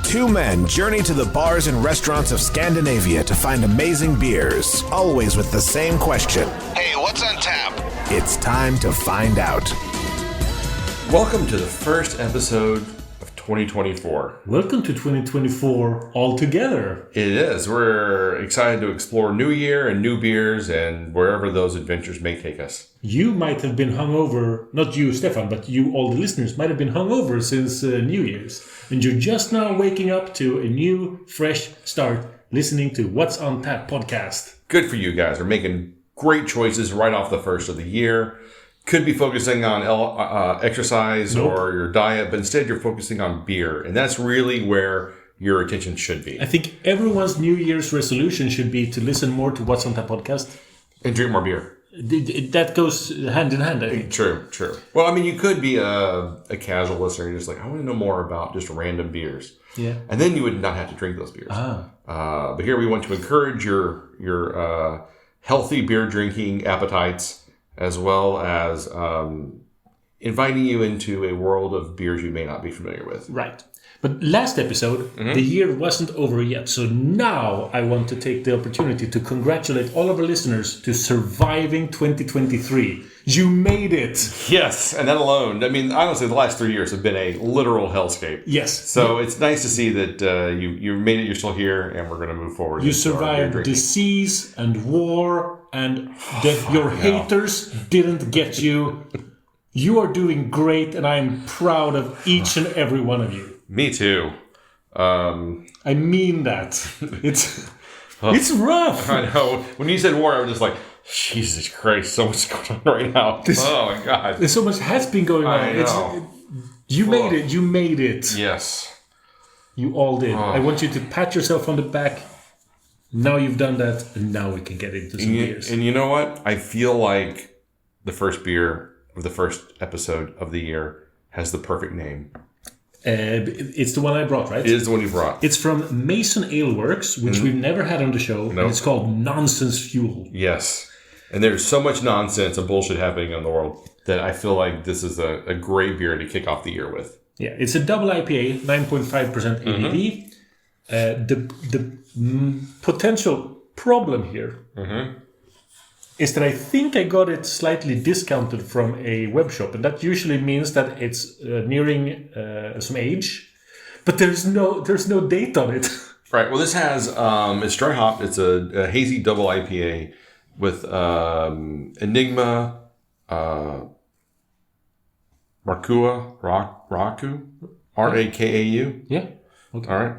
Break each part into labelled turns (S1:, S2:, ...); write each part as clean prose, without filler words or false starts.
S1: Two men journey to the bars and restaurants of Scandinavia to find amazing beers, always with the same question.
S2: Hey, what's on tap?
S1: It's time to find out.
S3: Welcome to the first episode of 2024.
S4: Welcome to 2024 altogether.
S3: It is. We're excited to explore new year and new beers and wherever those adventures may take us.
S4: You might have been hungover, not you, Stefan, but you, all the listeners, might have been hungover since New Year's. And you're just now waking up to a new, fresh start listening to What's on Tap podcast.
S3: Good for you guys. We're making great choices right off the first of the year. Could be focusing on exercise or your diet, but instead you're focusing on beer. And that's really where your attention should be.
S4: I think everyone's New Year's resolution should be to listen more to What's on Tap podcast.
S3: And drink more beer.
S4: That goes hand in hand, I think.
S3: True. Well, I mean, you could be a casual listener. You're just like, I want to know more about just random beers.
S4: Yeah.
S3: And then you would not have to drink those beers. But here we want to encourage your healthy beer drinking appetites, as well as inviting you into a world of beers you may not be familiar with.
S4: Right. But last episode, the year wasn't over yet. So now I want to take the opportunity to congratulate all of our listeners to surviving 2023. You made it.
S3: Yes. And that alone, I mean, honestly, the last 3 years have been a literal hellscape.
S4: Yes.
S3: So it's nice to see that you made it, you're still here, and we're going to move forward.
S4: You survived disease and war, and your haters didn't get you. You are doing great, and I'm proud of each and every one of you.
S3: Me too.
S4: I mean that. It's rough.
S3: I know. When you said war, I was just like, Jesus Christ, so much going on right now. Oh my God.
S4: There's so much has been going on.
S3: I know.
S4: You made it. You made it.
S3: Yes.
S4: You all did. I want you to pat yourself on the back. Now you've done that, and now we can get into some beers.
S3: And you know what? I feel like the first beer of the first episode of the year has the perfect name.
S4: It's the one I brought, right?
S3: It is the one you brought.
S4: It's from Mason Ale Works, which we've never had on the show. Nope. And it's called Nonsense Fuel.
S3: Yes. And there's so much nonsense and bullshit happening in the world that I feel like this is a great beer to kick off the year with.
S4: Yeah, it's a double IPA, 9.5% ABV. The potential problem here is that I think I got it slightly discounted from a web shop, and that usually means that it's nearing some age, but there's no date on it.
S3: Right. Well, this has it's dry hop. It's a hazy double IPA with enigma, rakau, RAKAU.
S4: Yeah. Okay.
S3: All right.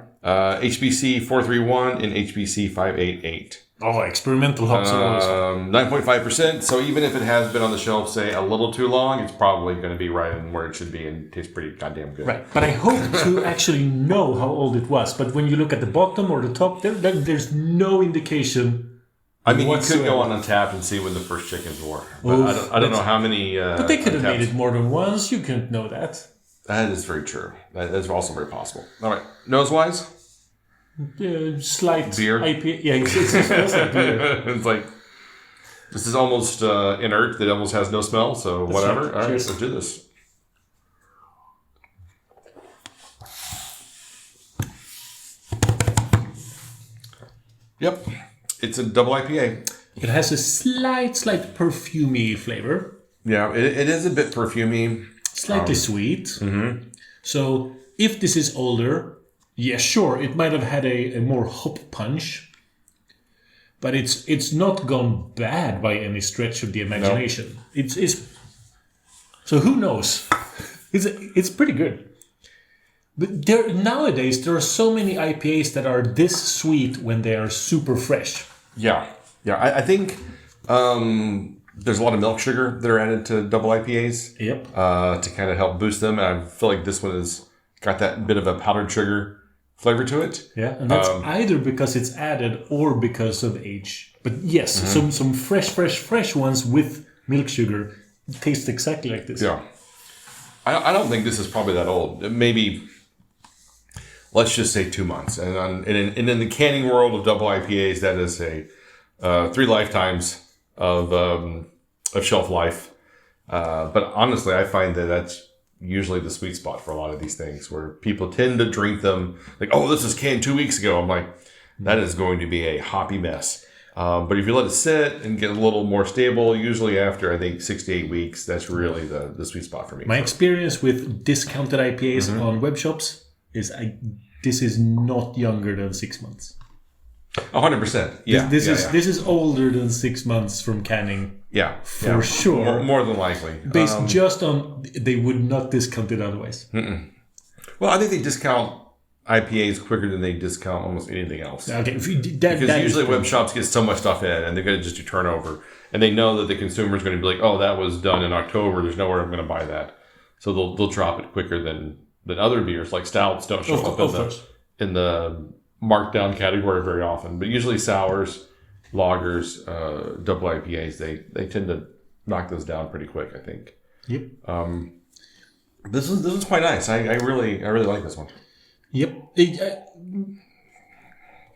S3: HBC 431 and HBC 588.
S4: Oh, experimental hops.
S3: 9.5%. So even if it has been on the shelf, say, a little too long, it's probably going to be right in where it should be and tastes pretty goddamn good.
S4: Right. But I hope to actually know how old it was. But when you look at the bottom or the top, there's no indication.
S3: I mean, you could go on Untapped and see when the first chickens were. But I don't know how many.
S4: But they could have made it more than once. You couldn't know that.
S3: That is very true. That is also very possible. All right. Nose-wise?
S4: Slight
S3: beer.
S4: IPA. Yeah, it smells like beer.
S3: It's like, this is almost inert. That almost has no smell. So whatever.
S4: Right.
S3: All right,
S4: Cheers.
S3: let's do this. Yep. It's a double IPA.
S4: It has a slight perfumey flavor.
S3: Yeah, it is a bit perfumey.
S4: Slightly sweet. Mm-hmm. So if this is older, yeah, sure, it might have had a more hop punch. But it's not gone bad by any stretch of the imagination. No. It's so who knows? It's pretty good. But nowadays there are so many IPAs that are this sweet when they are super fresh.
S3: Yeah. I think there's a lot of milk sugar that are added to double IPAs.
S4: Yep.
S3: To kind of help boost them. And I feel like this one has got that bit of a powdered sugar flavor to it.
S4: Yeah, and that's either because it's added or because of age. But yes, some fresh ones with milk sugar taste exactly like this.
S3: Yeah. I don't think this is probably that old. Maybe, let's just say 2 months. And in the canning world of double IPAs, that is a 3 lifetimes of shelf life. But honestly, I find that's usually the sweet spot for a lot of these things, where people tend to drink them like, oh, this was canned 2 weeks ago. I'm like, that is going to be a hoppy mess. But if you let it sit and get a little more stable, usually after, I think, 6 to 8 weeks, that's really the sweet spot for me.
S4: My experience with discounted IPAs on web shops is this is not younger than 6 months.
S3: 100%. Yeah.
S4: This is older than 6 months from canning.
S3: Yeah.
S4: For sure.
S3: More than likely.
S4: Based just on, they would not discount it otherwise.
S3: Well, I think they discount IPAs quicker than they discount almost anything else.
S4: Okay,
S3: because usually web shops get so much stuff in, and they're going to just do turnover, and they know that the consumer is going to be like, "Oh, that was done in October. There's nowhere I'm going to buy that," so they'll drop it quicker than other beers. Like stouts don't show up in the markdown category very often, but usually sours, lagers, double IPAs, they tend to knock those down pretty quick, I think.
S4: Yep.
S3: This is quite nice. I really like this one.
S4: Yep.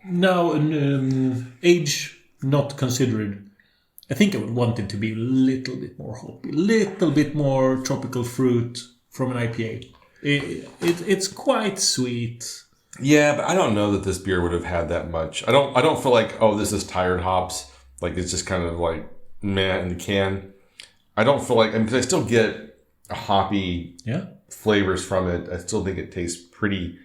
S4: Now, age not considered, I think I would want it to be a little bit more hoppy, a little bit more tropical fruit from an IPA. It's quite sweet.
S3: Yeah, but I don't know that this beer would have had that much. I don't feel like, oh, this is tired hops. Like it's just kind of like meh in the can. I don't feel like, because I still get a hoppy flavors from it. I still think it tastes pretty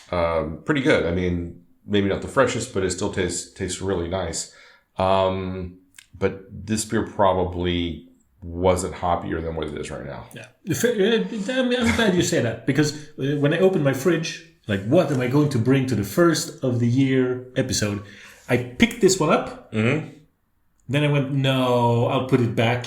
S3: good. I mean, maybe not the freshest, but it still tastes really nice. But this beer probably wasn't hoppier than what it is right now.
S4: Yeah, I'm glad you say that, because when I opened my fridge, like, what am I going to bring to the first of the year episode? I picked this one up. Mm-hmm. Then I went, no, I'll put it back.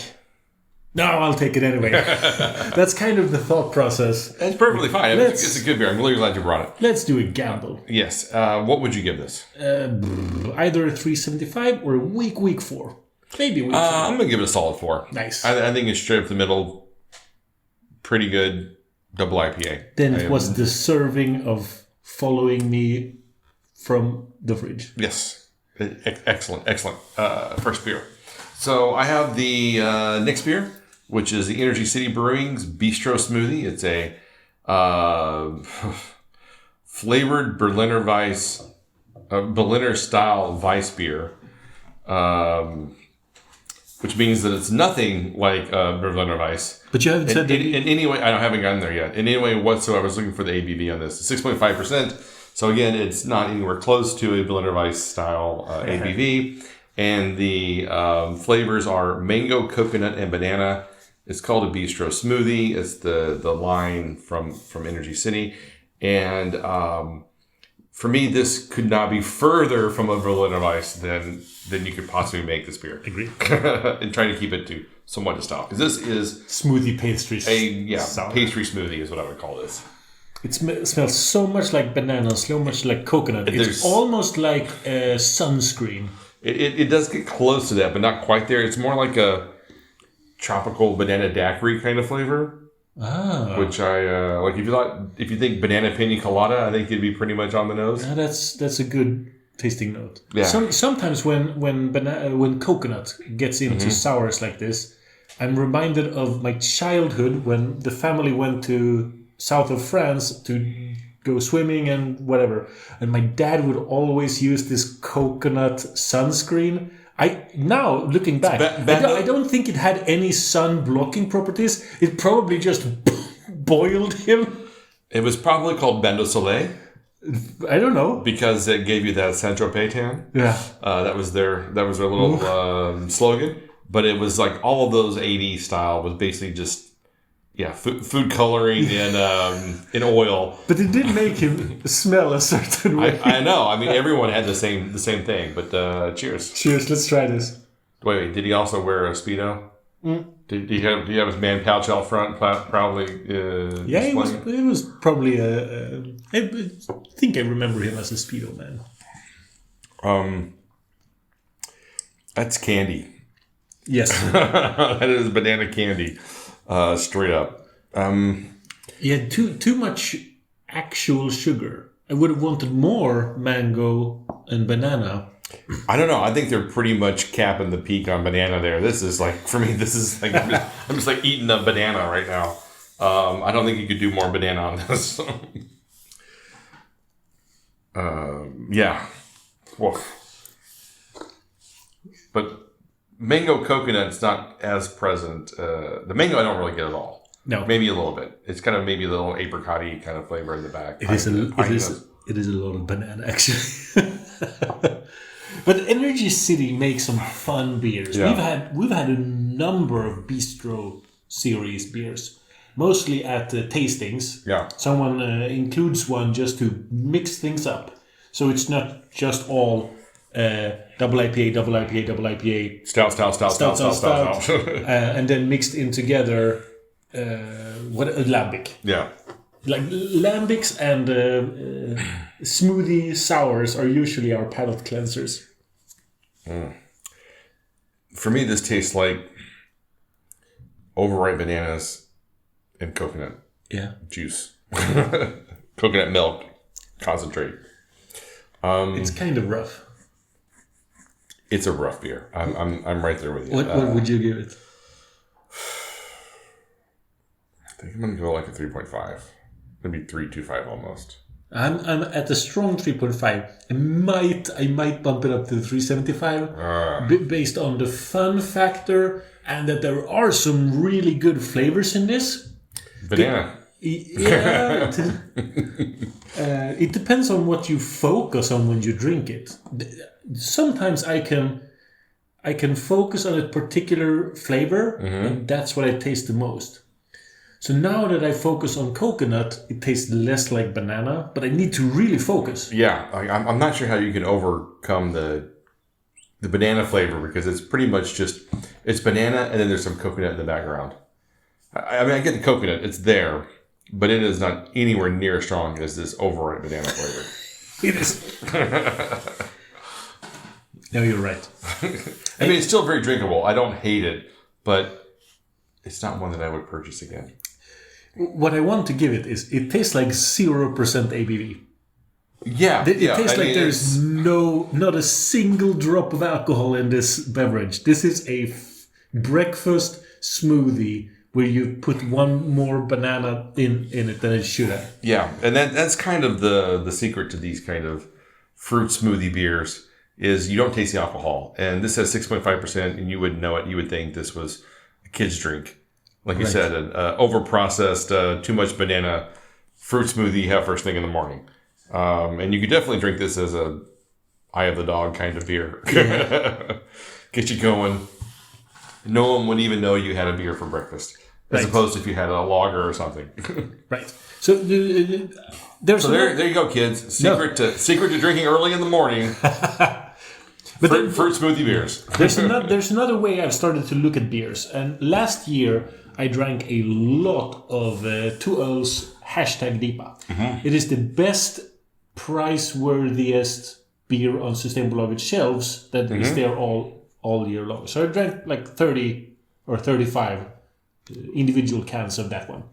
S4: No, I'll take it anyway. That's kind of the thought process.
S3: It's perfectly fine. It's a good beer. I'm really glad you brought it.
S4: Let's do a gamble.
S3: Yes. What would you give this?
S4: Either a 3.75 or a weak 4. Maybe a weak 4.
S3: I'm going to give it a solid 4.
S4: Nice.
S3: I think it's straight up the middle. Pretty good double IPA.
S4: Then it was the serving of following me from the fridge.
S3: Yes. Excellent. First beer. So I have the next beer, which is the Energy City Brewing's Bistro Smoothie. It's a flavored Berlinerweisse, Berliner style Weiss beer, which means that it's nothing like Berlinerweisse.
S4: But you haven't said that
S3: in any way. I haven't gotten there yet. In any way whatsoever, I was looking for the ABV on this. 6.5%. So again, it's not anywhere close to a Berlinerweisse style ABV. And the flavors are mango, coconut, and banana. It's called a Bistro Smoothie. It's the line from Energy City. And for me, this could not be further from a Berlinerweisse than you could possibly make this beer.
S4: Agreed.
S3: And trying to keep it to somewhat to style. Because this is...
S4: smoothie pastry.
S3: Pastry smoothie is what I would call this.
S4: It smells so much like banana, so much like coconut. It's almost like sunscreen.
S3: It does get close to that, but not quite there. It's more like a tropical banana daiquiri kind of flavor. Which I like. If you think banana pina colada, I think it'd be pretty much on the nose.
S4: Yeah, that's a good tasting note.
S3: Yeah.
S4: Sometimes when coconut gets into sours like this, I'm reminded of my childhood when the family went to south of France to go swimming and whatever, and my dad would always use this coconut sunscreen. Now looking back, I don't think it had any sun blocking properties. It probably just boiled him.
S3: It was probably called Bain de Soleil.
S4: I don't know,
S3: because it gave you that Saint-Tropez tan.
S4: Yeah,
S3: that was their little slogan. But it was like all of those 80s style was basically just food coloring in oil.
S4: But it did make him smell a certain way.
S3: I know. I mean, everyone had the same thing. But cheers.
S4: Cheers. Let's try this.
S3: Wait. Did he also wear a Speedo? Did he have his man pouch out front? Probably.
S4: It was probably I think I remember him as a Speedo man.
S3: That's candy.
S4: Yes.
S3: That is banana candy. Straight up.
S4: Too much actual sugar. I would have wanted more mango and banana.
S3: I don't know. I think they're pretty much capping the peak on banana there. This is like, for me, this is like, I'm just like eating a banana right now. I don't think you could do more banana on this. Yeah. Woof. But mango coconut's not as present. The mango I don't really get at all.
S4: No.
S3: Maybe a little bit. It's kind of maybe a little apricot-y kind of flavor in the back.
S4: It is a lot of banana, actually. But Energy City makes some fun beers.
S3: Yeah.
S4: We've had a number of bistro series beers, mostly at tastings.
S3: Yeah.
S4: Someone includes one just to mix things up, so it's not just all double IPA, double IPA, double IPA,
S3: Stout.
S4: and then mixed in together. Lambic.
S3: Yeah.
S4: Like lambics and smoothie sours are usually our palate cleansers.
S3: For me, this tastes like overripe bananas and coconut juice, coconut milk concentrate.
S4: It's kind of rough.
S3: It's a rough beer. I'm right there with you.
S4: What would you give it?
S3: I think I'm gonna go like a 3.5. Maybe 3.25 almost.
S4: I'm at a strong 3.5. I might bump it up to 3.75 based on the fun factor and that there are some really good flavors in this.
S3: Banana.
S4: It depends on what you focus on when you drink it. Sometimes I can focus on a particular flavor, and that's what I taste the most. So now that I focus on coconut, it tastes less like banana, but I need to really focus.
S3: Yeah, I'm not sure how you can overcome the banana flavor because it's pretty much just, it's banana and then there's some coconut in the background. I mean, I get the coconut, it's there, but it is not anywhere near as strong as this overripe banana flavor.
S4: It is. No, you're right.
S3: I mean, it's still very drinkable. I don't hate it, but it's not one that I would purchase again.
S4: What I want to give it is, it tastes like 0% ABV.
S3: Yeah.
S4: It tastes like there's not a single drop of alcohol in this beverage. This is a breakfast smoothie where you put one more banana in it than it should have.
S3: Yeah, and that's kind of the secret to these kind of fruit smoothie beers is you don't taste the alcohol. And this has 6.5%, and you wouldn't know it. You would think this was a kid's drink. Like you said, an over-processed, too much banana fruit smoothie you have first thing in the morning. And you could definitely drink this as a eye of the dog kind of beer. Yeah. Get you going. No one would even know you had a beer for breakfast. As opposed to if you had a lager or something.
S4: Right. So there's
S3: there you go, kids. Secret to drinking early in the morning. Fruit smoothie beers.
S4: There's another way I've started to look at beers. And last year I drank a lot of Tuel's #DIPA. Mm-hmm. It is the best, price-worthiest beer on Systembolaget shelves that is there all year long. So I drank like 30 or 35 individual cans of that one.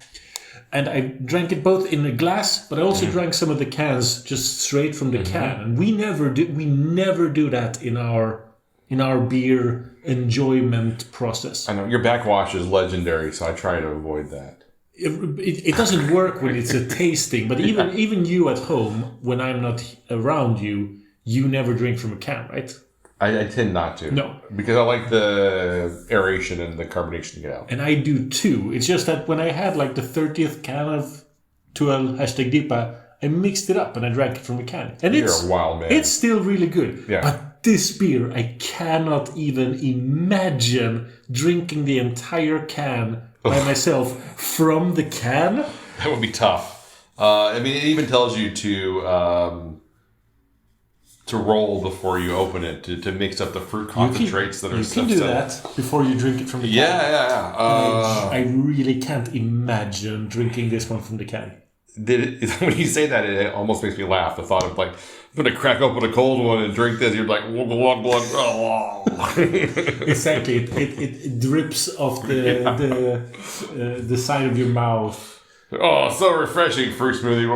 S4: And I drank it both in a glass, but I also drank some of the cans just straight from the can. And we never do that in our beer enjoyment process.
S3: I know your backwash is legendary, so I try to avoid that.
S4: It doesn't work when it's a tasting, but even you at home, when I'm not around you, you never drink from a can, right?
S3: I tend not to.
S4: No.
S3: Because I like the aeration and the carbonation to get out.
S4: And I do too. It's just that when I had like the 30th can of Tuel #DIPA, I mixed it up and I drank it from a can. And
S3: You're a wild man.
S4: It's still really good.
S3: Yeah.
S4: But this beer, I cannot even imagine drinking the entire can by myself from the can.
S3: That would be tough. I mean, it even tells you to roll before you open it to mix up the fruit concentrates that are. You
S4: can do that before you drink it from the can.
S3: Yeah.
S4: I really can't imagine drinking this one from the can.
S3: When you say that, it almost makes me laugh. The thought of like, I'm going to crack open a cold one and drink this. You're like,
S4: exactly. It drips off the side of your mouth.
S3: Oh, so refreshing, fruit smoothie.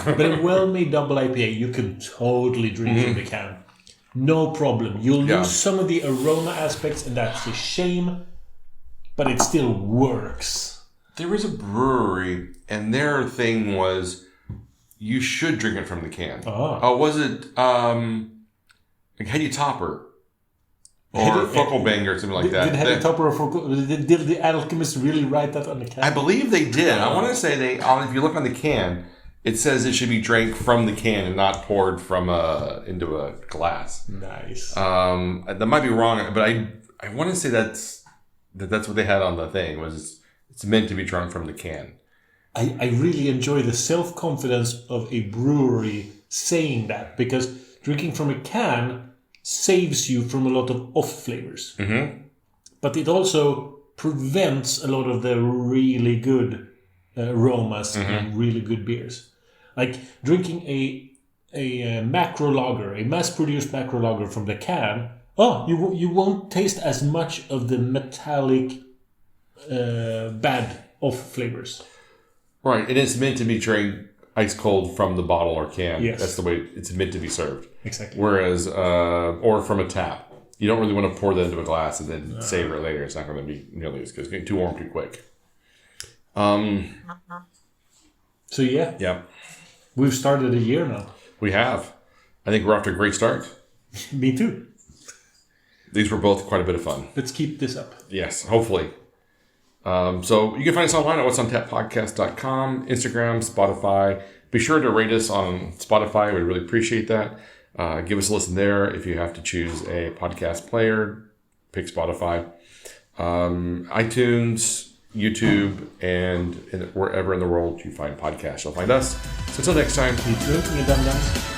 S4: But a well-made double IPA, you can totally drink from the can. No problem. You'll lose some of the aroma aspects, and that's a shame, but it still works.
S3: There was a brewery, and their thing was you should drink it from the can. Oh, was it like Heady Topper? Or Focal or something like that.
S4: Did Heady Topper or Focal... Did the alchemist really write that on the can?
S3: I believe they did. I want to say if you look on the can, it says it should be drank from the can and not poured from into a glass.
S4: Nice.
S3: That might be wrong, but I want to say that's what they had on the thing. Was it's meant to be drunk from the can.
S4: I really enjoy the self-confidence of a brewery saying that, because drinking from a can saves you from a lot of off flavors. Mm-hmm. But it also prevents a lot of the really good aromas and really good beers. Like drinking a macro lager, a mass-produced macro lager from the can, you won't taste as much of the metallic bad off flavors.
S3: Right, and it's meant to be drank ice cold from the bottle or can.
S4: Yes.
S3: That's the way it's meant to be served.
S4: Exactly.
S3: Whereas, or from a tap. You don't really want to pour that into a glass and then savor it later. It's not going to be nearly as good. It's getting too warm too quick.
S4: So yeah.
S3: Yeah.
S4: We've started a year now.
S3: We have. I think we're off to a great start.
S4: Me too.
S3: These were both quite a bit of fun.
S4: Let's keep this up.
S3: Yes, hopefully. So you can find us online at what'sontappodcast.com, Instagram, Spotify. Be sure to rate us on Spotify. We'd really appreciate that. Give us a listen there. If you have to choose a podcast player, pick Spotify. iTunes, YouTube, and wherever in the world you find podcasts, you'll find us. So until next time.
S4: Keep drinking, you dum-dums.